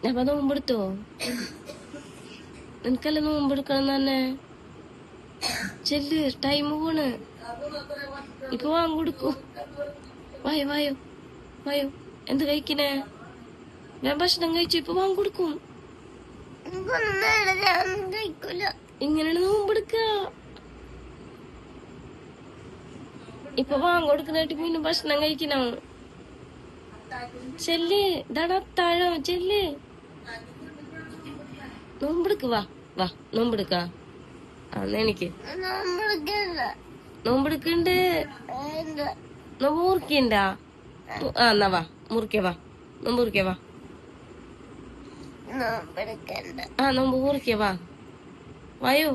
അപ്പൊ നോമ്പെടുത്തോ? നിനക്കല്ല നോമ്പെടുക്കണം തന്നെ. ചെല്ല്, ടൈം പോണ്. ഇപ്പൊ വാങ്ങിക്കൊടുക്കൂ. വായോ വായോ വായോ. എന്ത് കഴിക്കണേ? ഞാൻ ഭക്ഷണം കഴിച്ചു. ഇപ്പൊ വാങ്ങിക്കൊടുക്കും. ഇങ്ങനെയാണ് നോമ്പെടുക്ക. ഇപ്പൊ വാങ്ങിക്കൊടുക്കണായിട്ട് പിന്നെ ഭക്ഷണം കഴിക്കണം. ചെല്ല്, ഇതാണ് അത്താഴം. ചെല്ല്, നോമ്പെടുക്ക്. വാ വാ, നോമ്പെടുക്ക. എനിക്ക് നോമ്പെടുക്കണ്ട്. നോമ്പ് മുറിക്കണ്ടാ? എന്നാ വാ, മുറിക്ക വാ. നോമ്പ് മുറിക്ക വാ. നോമ്പ് മുറിക്ക വാ. വായോ.